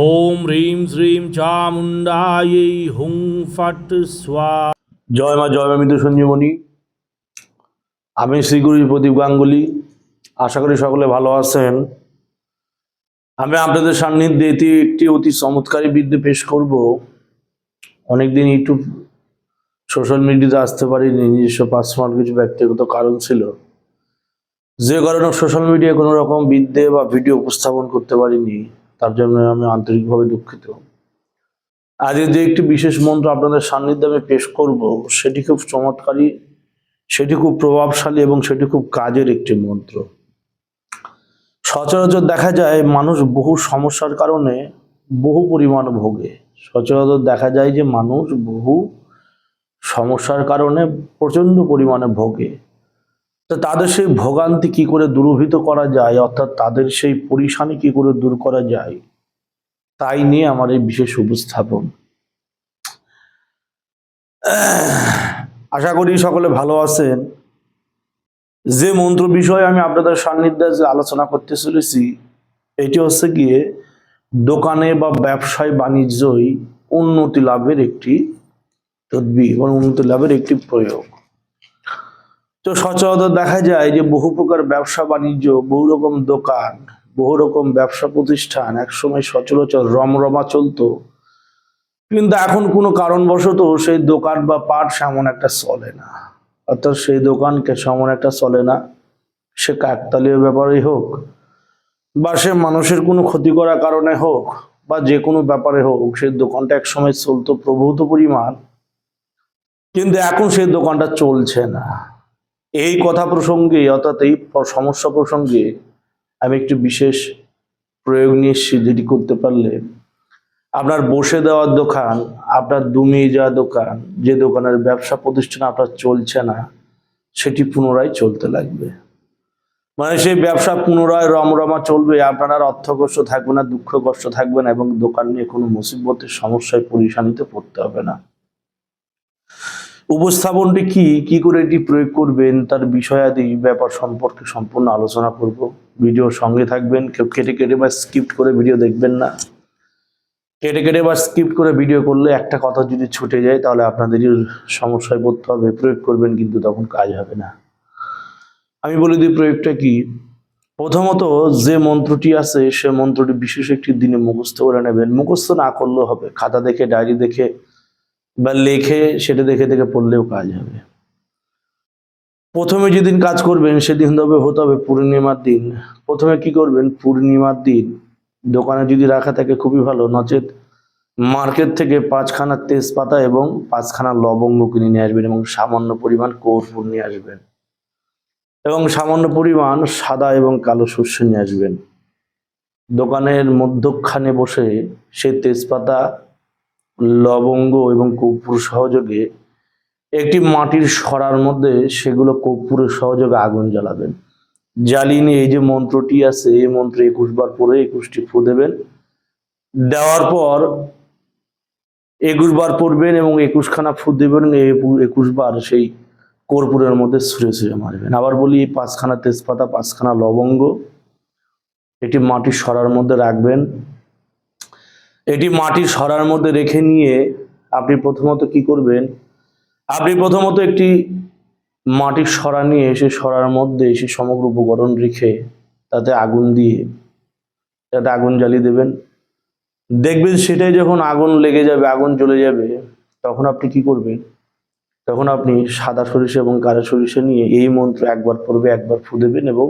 ওম হ্রিম শ্রীম চামুণ্ডাयै হুং ফট স্বা। জয় মা, জয় মা মৃত্যু সঞ্জীবনী। আমি শ্রী গুরু প্রদীপ গাঙ্গুলি। আশা করি সকলে ভালো আছেন। আমি আপনাদের সান্নিধ্যে একটি অতি চমৎকারী বিদ্যে পেশ করব। অনেকদিন ইউটিউব সোশ্যাল মিডিয়াতে আসতে পারিনি, নিজস্ব পার্সোনাল কিছু ব্যক্তিগত কারণ ছিল, যে কারণে সোশ্যাল মিডিয়ায় কোনো রকম বিদ্যে বা ভিডিও উপস্থাপন করতে পারিনি। তার জন্য আমি আন্তরিকভাবে দুঃখিত। আজকে যে একটি বিশেষ মন্ত্র আপনাদের সান্নিধ্যে আমি পেশ করব, সেটি খুব চমৎকারী, সেটি খুব প্রভাবশালী এবং সেটি খুব কাজের একটি মন্ত্র। সচরাচর দেখা যায় মানুষ বহু সমস্যার কারণে বহু পরিমাণ ভোগে। সচরাচর দেখা যায় যে মানুষ বহু সমস্যার কারণে প্রচন্ড পরিমাণে ভোগে। তো তাদের সেই ভোগান্তি কি করে দূরীভূত করা যায়, অর্থাৎ তাদের সেই পরিশানি কি করে দূর করা যায়, তাই নিয়ে আমার এই বিশেষ উপস্থাপন। আশা করি সকলে ভালো আছেন। যে মন্ত্র বিষয়ে আমি আপনাদের সান্নিধ্যে যে আলোচনা করতে চলেছি, এটি হচ্ছে গিয়ে দোকানে বা ব্যবসায় বাণিজ্যই উন্নতি লাভের একটি তদবির এবং উন্নতি লাভের একটি প্রয়োগ। তো সচরাচর দেখা যায় যে বহু প্রকার ব্যবসা বাণিজ্য, বহু রকম দোকান, বহু রকম ব্যবসা প্রতিষ্ঠান একসময় সচরাচর রমরমা চলতো, কিন্তু এখন কোনো কারণবশত সেই দোকান বা পাট সেমন একটা চলে না। অর্থাৎ সেই দোকানকে সেমন একটা চলে না। সে কাকতালীয় ব্যাপারেই হোক, বা সে মানুষের কোনো ক্ষতি করার কারণে হোক, বা যে কোনো ব্যাপারে হোক, সেই দোকানটা একসময় চলতো প্রভূত পরিমাণ, কিন্তু এখন সেই দোকানটা চলছে না। এই কথা প্রসঙ্গে, অর্থাৎ এই সমস্যা প্রসঙ্গে আমি একটি বিশেষ প্রয়োগ নিয়ে এসেছি, যেটি করতে পারলে আপনার বসে দেওয়ার দোকান, আপনার দুমিয়ে যাওয়া দোকান, যে দোকানের ব্যবসা প্রতিষ্ঠান আপনার চলছে না, সেটি পুনরায় চলতে লাগবে। মানে সেই ব্যবসা পুনরায় রমরমা চলবে, আপনার আর অর্থ কষ্ট থাকবে না, দুঃখ কষ্ট থাকবে না, এবং দোকান নিয়ে কোনো মুসিবতের সমস্যায় পরিশানিতে পড়তে হবে না। উপস্থাপনটি কি করে এটি প্রয়োগ করবেন, তার বিষয়াদি ব্যাপার সম্পর্কে সম্পূর্ণ আলোচনা করব। ভিডিওর সঙ্গে থাকবেন, কেউ কেটে কেটে বা স্কিপ করে ভিডিও দেখবেন না। কেটে কেটে বা স্কিপ করে ভিডিও করলে একটা কথা যদি ছুটে যায়, তাহলে আপনাদেরই সমস্যায় পড়তে হবে। প্রয়োগ করবেন কিন্তু তখন কাজ হবে না। আমি বলে দিই প্রয়োগটা কি। প্রথমত যে মন্ত্রটি আছে, সে মন্ত্রটি বিশেষ একটি দিনে মুখস্থ করে নেবেন। মুখস্থ না করলেও হবে, খাতা দেখে, ডায়েরি দেখে বা লেখে, সেটা দেখে দেখে পড়লেও কাজ হবে। প্রথমে যেদিন কাজ করবেন সেদিন হতে হবে পূর্ণিমার দিন। প্রথমে কি করবেন, পূর্ণিমার দিন দোকানে যদি রাখা থাকে খুবই ভালো, নচেত মার্কেট থেকে 5খানা তেজপাতা এবং 5খানা লবঙ্গ কিনে নিয়ে আসবেন, এবং সামান্য পরিমাণ কর্পূর নিয়ে আসবেন, এবং সামান্য পরিমাণ সাদা এবং কালো সর্ষে নিয়ে আসবেন। দোকানের মধ্যখানে বসে সেই তেজপাতা, লবঙ্গ এবং কর্পূর সহযোগে একটি মাটির সরার মধ্যে সেগুলো কর্পূরের সহযোগে আগুন জ্বালাবেন। জ্বালিয়ে নিয়ে এই যে মন্ত্রটি আছে, এই মন্ত্র 21 বার পরে 21টি ফু দেবেন। দেওয়ার পর 21 বার পড়বেন এবং 21খানা ফু দেবেন। 21 বার সেই কর্পূরের মধ্যে ছুঁড়ে ছুঁড়ে মারবেন। আবার বলি, 5খানা তেজপাতা, 5খানা লবঙ্গ এটি মাটির সরার মধ্যে রাখবেন। এটি মাটির সরার মধ্যে রেখে নিয়ে আপনি প্রথমত কি করবেন, আপনি প্রথমত একটি মাটির সরা নিয়ে সেই সরার মধ্যে সেই সমগ্র উপকরণ রেখে তাতে আগুন দিয়ে, তাতে আগুন জ্বালিয়ে দেবেন। দেখবেন সেটাই যখন আগুন লেগে যাবে, আগুন জ্বলে যাবে, তখন আপনি কি করবেন, তখন আপনি সাদা সরিষা এবং কালো সরিষা নিয়ে এই মন্ত্র একবার পড়বে, একবার ফু দেবেন এবং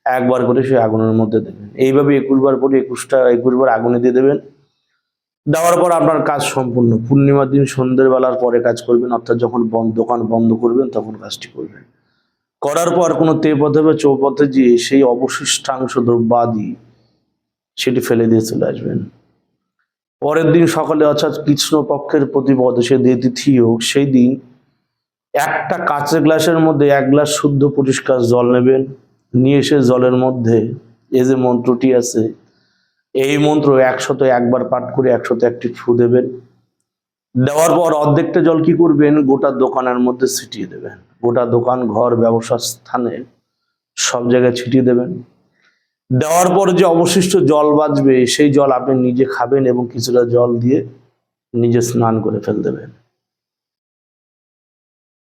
একবার করে সেই আগুনের মধ্যে দেবেন। এইভাবে 21 বার পরে 21 বার আগুনে দিয়ে দেবেন। দেওয়ার পর আপনার কাজ সম্পূর্ণ। পূর্ণিমার দিন সন্ধ্যের বেলার পরে কাজ করবেন, অর্থাৎ যখন দোকান বন্ধ করবেন তখন কাজটি করবেন। করার পর কোনো তেপথে বা চৌপথে গিয়ে সেই অবশিষ্টাংশ দ্রব্যাদি সেটি ফেলে দিয়ে চলে আসবেন। পরের দিন সকালে, অর্থাৎ কৃষ্ণপক্ষের প্রতিপদে, সে দিয়ে তিথি হোক, সেই দিন একটা কাঁচের গ্লাসের মধ্যে 1 গ্লাস শুদ্ধ পরিষ্কার জল নেবেন। নিয়ে এসে জলের মধ্যে এই যে মন্ত্রটি আছে, এই মন্ত্র 101 বার পাঠ করে 101টি ফু দেবেন। দেওয়ার পর অর্ধেকটা জল কি করবেন, গোটা দোকানের মধ্যে ছিটিয়ে দেবেন। গোটা দোকান, ঘর, ব্যবসা স্থানে সব জায়গায় ছিটিয়ে দেবেন। দেওয়ার পর যে অবশিষ্ট জল বাঁচবে সেই জল আপনি নিজে খাবেন এবং কিছুটা জল দিয়ে নিজে স্নান করে ফেল দেবেন।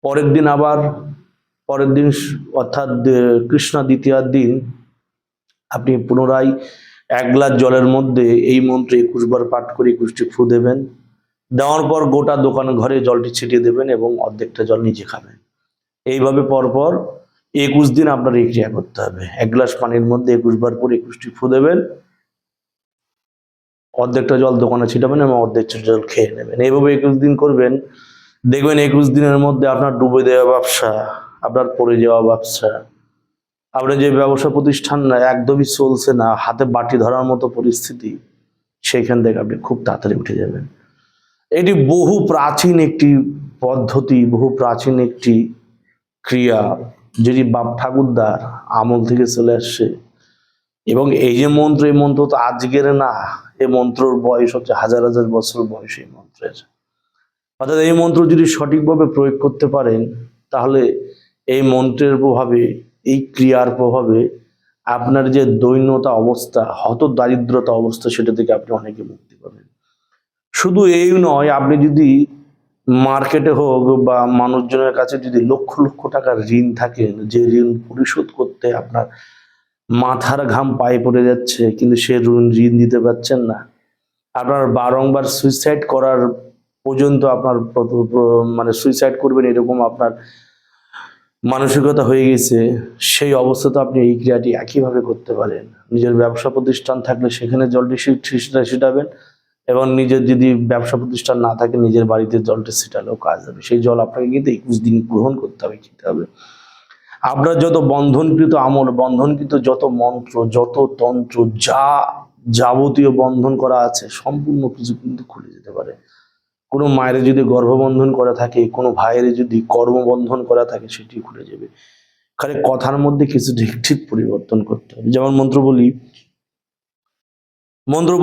পরের দিন আবার পরের দিন অর্থাৎ কৃষ্ণ দ্বিতীয়ার দিন আপনি পুনরায় 1 গ্লাস জলের মধ্যে এই মন্ত্র 21 বার পাঠ করে 21টি ফু দেবেন। দেওয়ার পর গোটা দোকান ঘরে জলটি ছিটিয়ে দেবেন এবং অর্ধেকটা জল নিজে খাবেন। এইভাবে পরপর 21 দিন আপনার এই ক্রিয়া করতে হবে। 1 গ্লাস পানির মধ্যে 21 বার করে 21টি ফু দেবেন, অর্ধেকটা জল দোকানে ছিটাবেন এবং অর্ধেকটা জল খেয়ে নেবেন। এইভাবে 21 দিন করবেন, দেখবেন 21 দিনের মধ্যে আপনার ডুবে দেওয়া ব্যবসা, আপনার পড়ে যাওয়া ব্যবসা, আপনার যে ব্যবসা প্রতিষ্ঠান না একদমই চলছে না, হাতে বাটি ধরার মতো পরিস্থিতি, সেইখান থেকে আপনি খুব তাড়াতাড়ি উঠে যাবেন। এটি বহু প্রাচীন একটি পদ্ধতি, বহু প্রাচীন একটি ক্রিয়া, যেটি বাপ ঠাকুরদার আমল থেকে চলে আসছে। এবং এই যে মন্ত্র, এই মন্ত্র তো আজকের না, এই মন্ত্রর বয়স হচ্ছে হাজার হাজার বছর বয়স এই মন্ত্রের। অর্থাৎ এই মন্ত্র যদি সঠিকভাবে প্রয়োগ করতে পারেন, তাহলে এই মন্ত্রের প্রভাবে, এই ক্রিয়ার প্রভাবে আপনার যে দৈন্যতা অবস্থা, হত দারিদ্রতা অবস্থা, সেটা থেকে আপনি অনেকে মুক্তি পাবেন। শুধু এই নয়, আপনি যদি মার্কেটে হোক বা মানুষজনের কাছে যদি লক্ষ লক্ষ টাকার ঋণ থাকে, যে ঋণ পরিশোধ করতে আপনার মাথার ঘাম পায়ে পড়ে যাচ্ছে, কিন্তু সে ঋণ দিতে পারছেন না, আপনার বারংবার সুইসাইড করার পর্যন্ত আপনার মানে সুইসাইড করবেন এরকম আপনার মানসিকতা হয়ে গেছে, সেই অবস্থাতে আপনি এই ক্রিয়াটি একইভাবে করতে পারেন। নিজের ব্যবসা প্রতিষ্ঠান থাকলে সেখানে জলটি ছিটাবেন, এবং নিজের যদি ব্যবসা প্রতিষ্ঠান না থাকে নিজের বাড়িতে জলটা ছিটালেও কাজ হবে। সেই জল আপনাকে কিন্তু 21 দিন গ্রহণ করতে হবে, খেতে হবে। আপনার যত বন্ধনকৃত আমল, বন্ধনকৃত যত মন্ত্র, যত তন্ত্র, যাবতীয় বন্ধন করা আছে, সম্পূর্ণ কিছু কিন্তু খুলে যেতে পারে। কোনো মায়ের যদি গর্ভবন্ধন করা থাকে, কোনো ভাইয়ের যদি কর্মবন্ধন করা থাকে, সেটি খুলে যাবে। খালি কথার মধ্যে কিছু ঠিক পরিবর্তন করতে হবে। যেমন মন্ত্র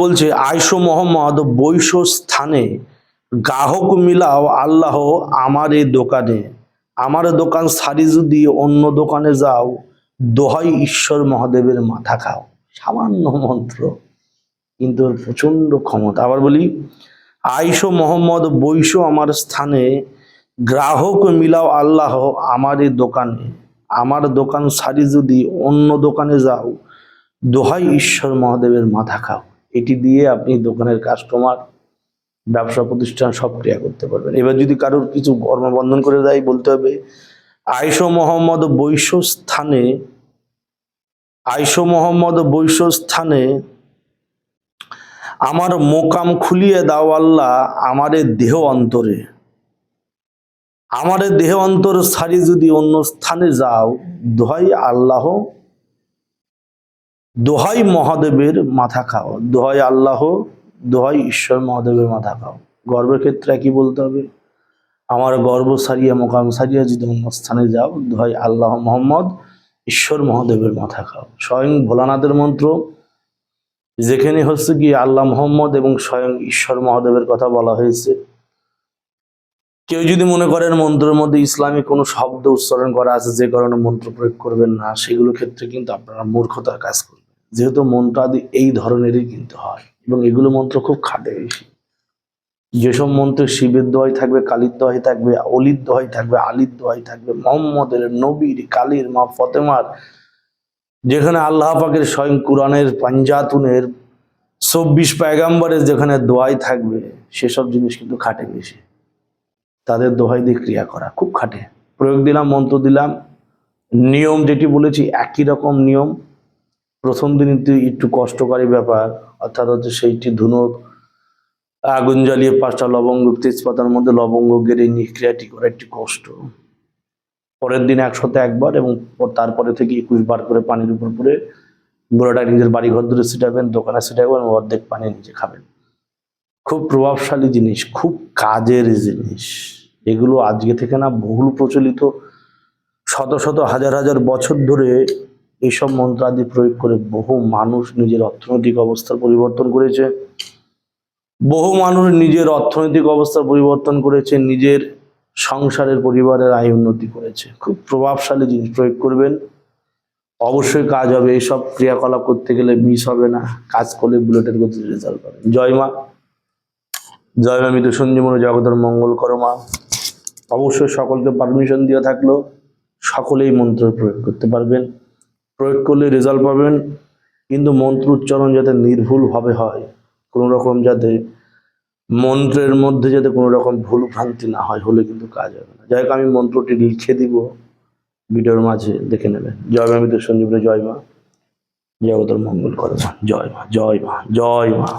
বলছে, আয়শো মোহাম্মদ বৈশ স্থানে গ্রাহক মিলাও আল্লাহ আমার এই দোকানে, আমার দোকান সারি যদি অন্য দোকানে যাও, দোহাই ঈশ্বর মহাদেবের মাথা খাও। সামান্য মন্ত্র, কিন্তু প্রচন্ড ক্ষমতা। আবার বলি, আয়শো মোহাম্মদ বৈশ আমার স্থানে গ্রাহক মিলাও আল্লাহ আমার এই দোকানে, আমার দোকান সারি যদি অন্য দোকানে যাও, দোহাই ঈশ্বর মহাদেবের মাথা খাও। এটি দিয়ে আপনি দোকানের কাস্টমার, ব্যবসা প্রতিষ্ঠান সব ক্রিয়া করতে পারবেন। এবার যদি কারোর কিছু কর্মবন্ধন করে দেয়, বলতে হবে, আয়শো মোহাম্মদ বৈশ স্থানে, আয়শো মোহাম্মদ বৈশ স্থানে আমার মোকাম খুলিয়ে দাও আল্লাহ আমারে দেহ অন্তরে, আমারে দেহ অন্তর সারি যদি অন্য স্থানে যাও, দোহাই আল্লাহ, দোহাই মহাদেবের মাথা খাও। দোহাই আল্লাহ, দোহাই ঈশ্বর মহাদেবের মাথা খাও। গর্বের ক্ষেত্রে কি বলতে হবে, আমার গর্ব সারিয়া মোকাম সারিয়া যদি অন্য স্থানে যাও, দোহাই আল্লাহ মোহাম্মদ ঈশ্বর মহাদেবের মাথা খাও। স্বয়ং ভোলানাথের মন্ত্র, যেখানে হচ্ছে কি আল্লাহ মোহাম্মদ এবং স্বয়ং ঈশ্বর মহাদেবের কথা বলা হয়েছে। কেউ যদি মনে করেন মন্ত্রের মধ্যে ইসলামিক কোনো শব্দ উচ্চারণ করা আছে, যে কারণে মন্ত্র প্রয়োগ করবেন না, সেগুলো ক্ষেত্রে কিন্তু আপনারা মূর্খতার কাজ করবেন। যেহেতু মন্ত্র আদি এই ধরনেরই কিন্তু হয়, এবং এগুলো মন্ত্র খুব খাটে বেশি। যেসব মন্ত্রে শিবের দোহাই থাকবে, কালীর দোহাই থাকবে, অলির দোহাই থাকবে, আলীর দোহাই থাকবে, মোহাম্মদের, নবীর, কালীর, মা ফতেমার, যেখানে আল্লাহ পাকের স্বয়ং কুরআনের পাঞ্জাতুনের 24 পয়গাম্বরের যেখানে দোহাই থাকবে, সেসব জিনিস কিন্তু খাটে বেশি। তাদের দোহাই দিয়ে ক্রিয়া করা খুব খাটে। প্রয়োগ দিলাম, মন্ত্র দিলাম, নিয়ম যেটি বলেছি একই রকম নিয়ম। প্রথম দিন একটু কষ্টকারী ব্যাপার, অর্থাৎ হচ্ছে সেইটি ধুনো আগুন জ্বালিয়ে 5টা লবঙ্গ, তেজপাতার মধ্যে লবঙ্গ গেড়ে নিয়ে ক্রিয়াটি করা একটি কষ্ট। পরের দিন 101 বার এবং তারপরে থেকে 21 বার করে পানির উপর পরে গোড়াটা নিজের বাড়ি ঘর ধরে ছিটাবেন, দোকানে ছিটাবেন এবং অর্ধেক পানি নিজে খাবেন। খুব প্রভাবশালী জিনিস, খুব কাজের জিনিস। এগুলো আজকে থেকে না, বহুল প্রচলিত। শত শত হাজার হাজার বছর ধরে এইসব মন্ত্র আদি প্রয়োগ করে বহু মানুষ নিজের অর্থনৈতিক অবস্থার পরিবর্তন করেছে, বহু মানুষ নিজের অর্থনৈতিক অবস্থার পরিবর্তন করেছে, নিজের সংসারের, পরিবারের আয় উন্নতি করেছে। খুব প্রভাবশালী জিনিস, প্রয়োগ করবেন, অবশ্যই কাজ হবে। এইসব ক্রিয়াকলাপ করতে গেলে মিস হবে না, কাজ করলে বুলেটের গতিতে রেজাল্ট পাবে। জয় মা, জয় মা মৃত সঞ্জীবনী জগতের মঙ্গল করো মা। অবশ্যই সকলকে পারমিশন দেওয়া থাকলো, সকলেই মন্ত্র প্রয়োগ করতে পারবেন, প্রয়োগ করলে রেজাল্ট পাবেন। কিন্তু মন্ত্র উচ্চারণ যাতে নির্ভুলভাবে হয়, কোনো রকম যাতে মন্ত্রের মধ্যে যাতে কোনো রকম ভুল ভ্রান্তি না হয়, হলে কিন্তু কাজ হবে না। যাই হোক, আমি মন্ত্রটি লিখে দিব ভিডিওর মাঝে, দেখে নেবেন। জয় মা মৃত সঞ্জীবনী, জয় মা জগতের মঙ্গল করো মা, জয় মা, জয় মা, জয় মা।